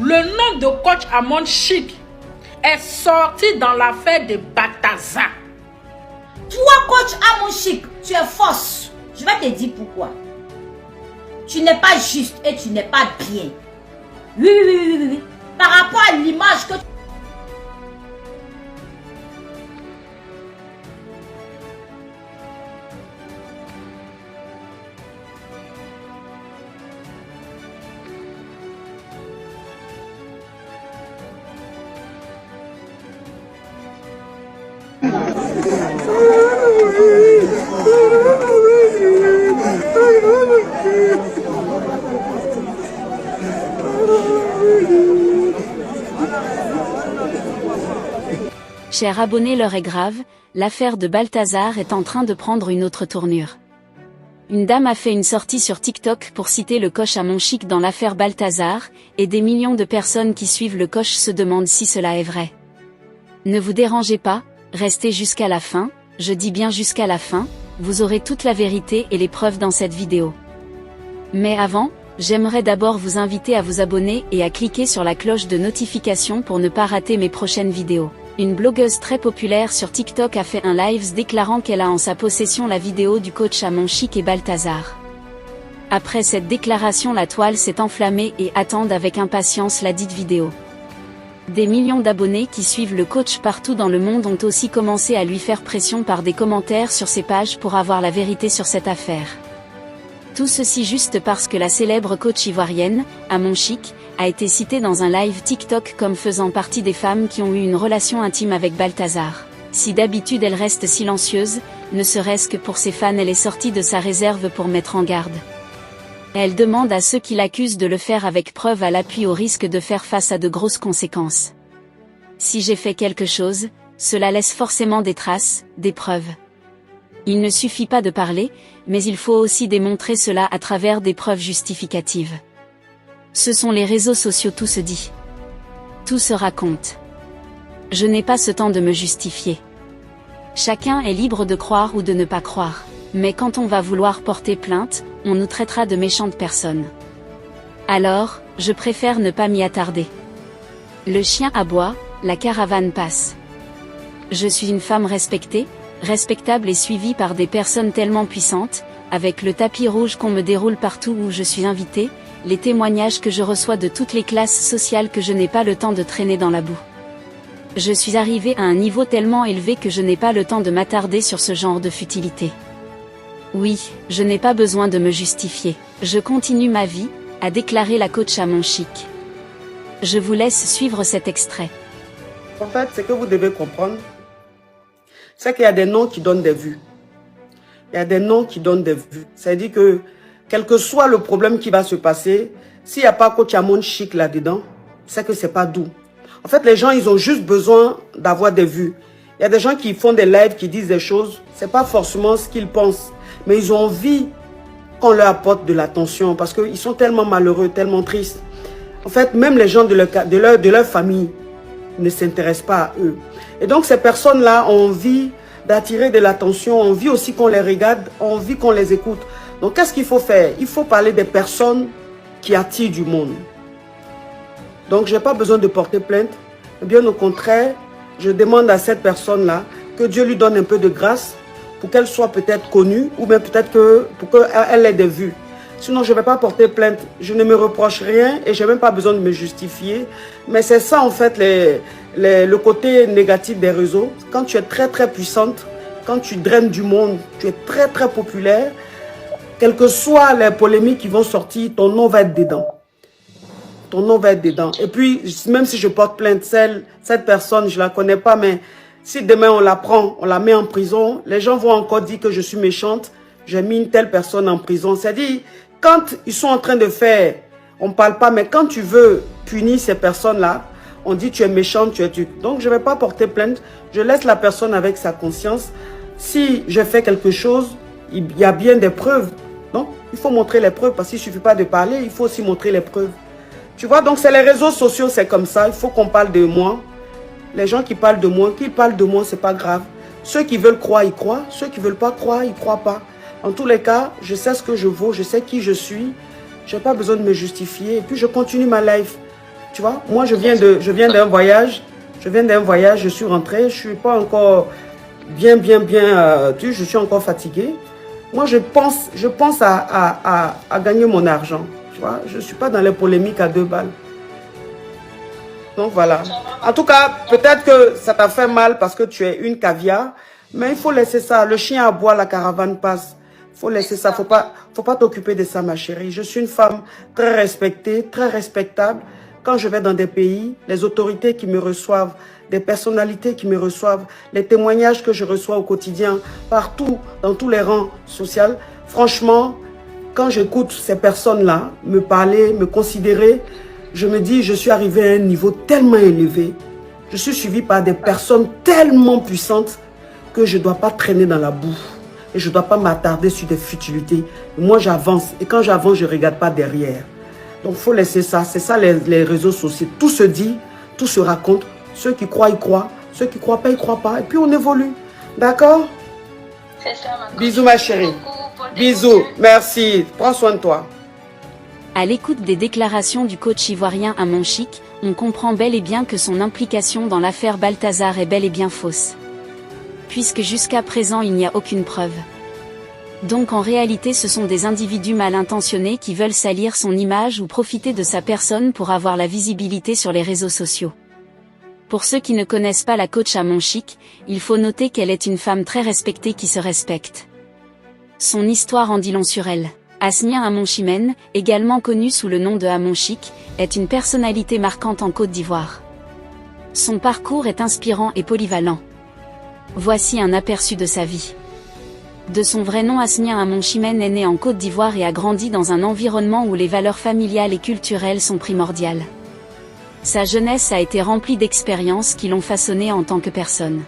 Le nom de coach Amon Chic est sorti dans l'affaire de Balthazar. Toi, coach Amon Chic, tu es fausse. Je vais te dire pourquoi. Tu n'es pas juste et tu n'es pas bien. Oui. Par rapport à l'image que tu... Chers abonnés, l'heure est grave, l'affaire de Balthazar est en train de prendre une autre tournure. Une dame a fait une sortie sur TikTok pour citer le coach Amon Chic dans l'affaire Balthazar, et des millions de personnes qui suivent le coach se demandent si cela est vrai. Ne vous dérangez pas, restez jusqu'à la fin, je dis bien jusqu'à la fin, vous aurez toute la vérité et les preuves dans cette vidéo. Mais avant, j'aimerais d'abord vous inviter à vous abonner et à cliquer sur la cloche de notification pour ne pas rater mes prochaines vidéos. Une blogueuse très populaire sur TikTok a fait un live déclarant qu'elle a en sa possession la vidéo du coach Amon Chic et Balthazar. Après cette déclaration, la toile s'est enflammée et attendent avec impatience la dite vidéo. Des millions d'abonnés qui suivent le coach partout dans le monde ont aussi commencé à lui faire pression par des commentaires sur ses pages pour avoir la vérité sur cette affaire. Tout ceci juste parce que la célèbre coach ivoirienne, Amon Chic, a été citée dans un live TikTok comme faisant partie des femmes qui ont eu une relation intime avec Balthazar. Si d'habitude elle reste silencieuse, ne serait-ce que pour ses fans, elle est sortie de sa réserve pour mettre en garde. Elle demande à ceux qui l'accusent de le faire avec preuve à l'appui au risque de faire face à de grosses conséquences. Si j'ai fait quelque chose, cela laisse forcément des traces, des preuves. Il ne suffit pas de parler, mais il faut aussi démontrer cela à travers des preuves justificatives. Ce sont les réseaux sociaux, tout se dit. Tout se raconte. Je n'ai pas ce temps de me justifier. Chacun est libre de croire ou de ne pas croire. Mais quand on va vouloir porter plainte, on nous traitera de méchantes personnes. Alors, je préfère ne pas m'y attarder. Le chien aboie, la caravane passe. Je suis une femme respectée, respectable et suivie par des personnes tellement puissantes, avec le tapis rouge qu'on me déroule partout où je suis invitée, les témoignages que je reçois de toutes les classes sociales que je n'ai pas le temps de traîner dans la boue. Je suis arrivée à un niveau tellement élevé que je n'ai pas le temps de m'attarder sur ce genre de futilité. Oui, je n'ai pas besoin de me justifier. Je continue ma vie, a déclaré la coach Amon Chic. Je vous laisse suivre cet extrait. En fait, ce que vous devez comprendre, c'est qu'il y a des noms qui donnent des vues. Il y a des noms qui donnent des vues. C'est-à-dire que, quel que soit le problème qui va se passer, s'il n'y a pas coach Amon Chic là-dedans, c'est que c'est pas doux. En fait, les gens, ils ont juste besoin d'avoir des vues. Il y a des gens qui font des lives, qui disent des choses, c'est pas forcément ce qu'ils pensent. Mais ils ont envie qu'on leur apporte de l'attention parce qu'ils sont tellement malheureux, tellement tristes. En fait, même les gens de leur famille ne s'intéressent pas à eux. Et donc, ces personnes-là ont envie d'attirer de l'attention, ont envie aussi qu'on les regarde, ont envie qu'on les écoute. Donc, qu'est-ce qu'il faut faire? Il faut parler des personnes qui attirent du monde. Donc, je n'ai pas besoin de porter plainte. Bien au contraire, je demande à cette personne-là que Dieu lui donne un peu de grâce pour qu'elle soit peut-être connue ou bien peut-être pour qu'elle ait des vues. Sinon, je ne vais pas porter plainte. Je ne me reproche rien et je n'ai même pas besoin de me justifier. Mais c'est ça, en fait, le côté négatif des réseaux. Quand tu es très, très puissante, quand tu draines du monde, tu es très, très populaire, quelles que soient les polémiques qui vont sortir, ton nom va être dedans. Ton nom va être dedans. Et puis, même si je porte plainte, cette personne, je ne la connais pas, mais si demain on la prend, on la met en prison, les gens vont encore dire que je suis méchante, j'ai mis une telle personne en prison. C'est-à-dire, quand ils sont en train de faire, on ne parle pas, mais quand tu veux punir ces personnes-là, on dit tu es méchante, tu es tu. Donc, je ne vais pas porter plainte, je laisse la personne avec sa conscience. Si je fais quelque chose, il y a bien des preuves. Donc, il faut montrer les preuves, parce qu'il ne suffit pas de parler, il faut aussi montrer les preuves. Tu vois, donc c'est les réseaux sociaux, c'est comme ça, il faut qu'on parle de moi. Les gens qui parlent de moi, c'est pas grave. Ceux qui veulent croire, ils croient. Ceux qui ne veulent pas croire, ils ne croient pas. En tous les cas, je sais ce que je vaux, je sais qui je suis. Je n'ai pas besoin de me justifier. Et puis, je continue ma life. Tu vois, moi je viens d'un voyage, je suis rentrée, je suis pas encore bien, je suis encore fatiguée. Moi je pense à gagner mon argent, tu vois, je suis pas dans les polémiques à 2 balles. Donc voilà. En tout cas, peut-être que ça t'a fait mal parce que tu es une caviar, mais il faut laisser ça. Le chien aboie, la caravane passe. Il faut laisser ça. Faut pas t'occuper de ça, ma chérie. Je suis une femme très respectée, très respectable. Quand je vais dans des pays, les autorités qui me reçoivent, des personnalités qui me reçoivent, les témoignages que je reçois au quotidien, partout, dans tous les rangs sociaux, franchement, quand j'écoute ces personnes-là me parler, me considérer, je me dis, je suis arrivé à un niveau tellement élevé. Je suis suivi par des personnes tellement puissantes que je ne dois pas traîner dans la boue. Et je ne dois pas m'attarder sur des futilités. Moi, j'avance. Et quand j'avance, je ne regarde pas derrière. Donc, il faut laisser ça. C'est ça les réseaux sociaux. Tout se dit, tout se raconte. Ceux qui croient, ils croient. Ceux qui ne croient pas, ils ne croient pas. Et puis, on évolue. D'accord? C'est ça, ma coach. Bisous, ma chérie. Bisous. Merci. Prends soin de toi. À l'écoute des déclarations du coach ivoirien Amon Chic, on comprend bel et bien que son implication dans l'affaire Balthazar est bel et bien fausse. Puisque jusqu'à présent il n'y a aucune preuve. Donc en réalité ce sont des individus mal intentionnés qui veulent salir son image ou profiter de sa personne pour avoir la visibilité sur les réseaux sociaux. Pour ceux qui ne connaissent pas la coach Amon Chic, il faut noter qu'elle est une femme très respectée qui se respecte. Son histoire en dit long sur elle. Asmia Amon Chimène, également connue sous le nom de Amon Chic, est une personnalité marquante en Côte d'Ivoire. Son parcours est inspirant et polyvalent. Voici un aperçu de sa vie. De son vrai nom, Asmia Amon Chimène est née en Côte d'Ivoire et a grandi dans un environnement où les valeurs familiales et culturelles sont primordiales. Sa jeunesse a été remplie d'expériences qui l'ont façonnée en tant que personne.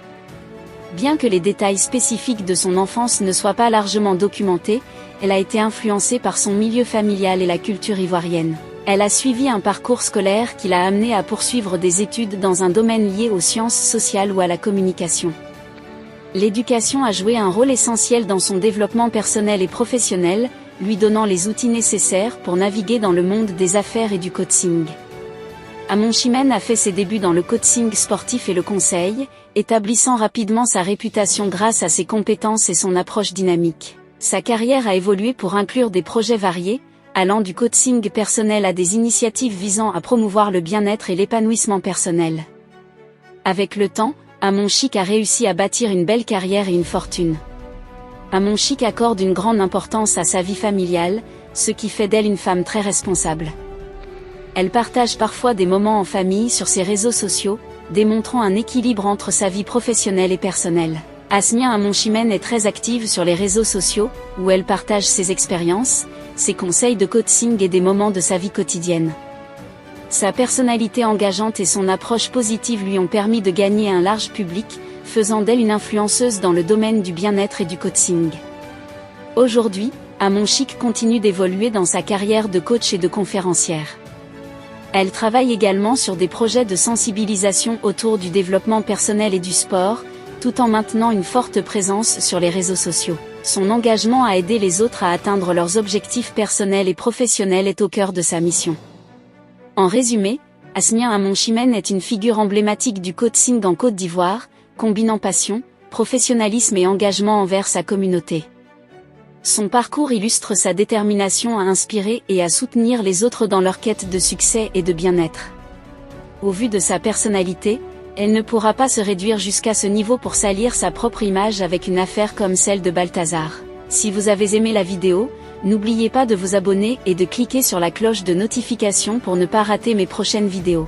Bien que les détails spécifiques de son enfance ne soient pas largement documentés, elle a été influencée par son milieu familial et la culture ivoirienne. Elle a suivi un parcours scolaire qui l'a amenée à poursuivre des études dans un domaine lié aux sciences sociales ou à la communication. L'éducation a joué un rôle essentiel dans son développement personnel et professionnel, lui donnant les outils nécessaires pour naviguer dans le monde des affaires et du coaching. Amon Chimène a fait ses débuts dans le coaching sportif et le conseil, établissant rapidement sa réputation grâce à ses compétences et son approche dynamique. Sa carrière a évolué pour inclure des projets variés, allant du coaching personnel à des initiatives visant à promouvoir le bien-être et l'épanouissement personnel. Avec le temps, Amon Chic a réussi à bâtir une belle carrière et une fortune. Amon Chic accorde une grande importance à sa vie familiale, ce qui fait d'elle une femme très responsable. Elle partage parfois des moments en famille sur ses réseaux sociaux, démontrant un équilibre entre sa vie professionnelle et personnelle. Asmia Amon Chimène est très active sur les réseaux sociaux, où elle partage ses expériences, ses conseils de coaching et des moments de sa vie quotidienne. Sa personnalité engageante et son approche positive lui ont permis de gagner un large public, faisant d'elle une influenceuse dans le domaine du bien-être et du coaching. Aujourd'hui, Amon Chic continue d'évoluer dans sa carrière de coach et de conférencière. Elle travaille également sur des projets de sensibilisation autour du développement personnel et du sport, tout en maintenant une forte présence sur les réseaux sociaux. Son engagement à aider les autres à atteindre leurs objectifs personnels et professionnels est au cœur de sa mission. En résumé, Asmia Amon Chimène est une figure emblématique du coaching en Côte d'Ivoire, combinant passion, professionnalisme et engagement envers sa communauté. Son parcours illustre sa détermination à inspirer et à soutenir les autres dans leur quête de succès et de bien-être. Au vu de sa personnalité, elle ne pourra pas se réduire jusqu'à ce niveau pour salir sa propre image avec une affaire comme celle de Balthazar. Si vous avez aimé la vidéo, n'oubliez pas de vous abonner et de cliquer sur la cloche de notification pour ne pas rater mes prochaines vidéos.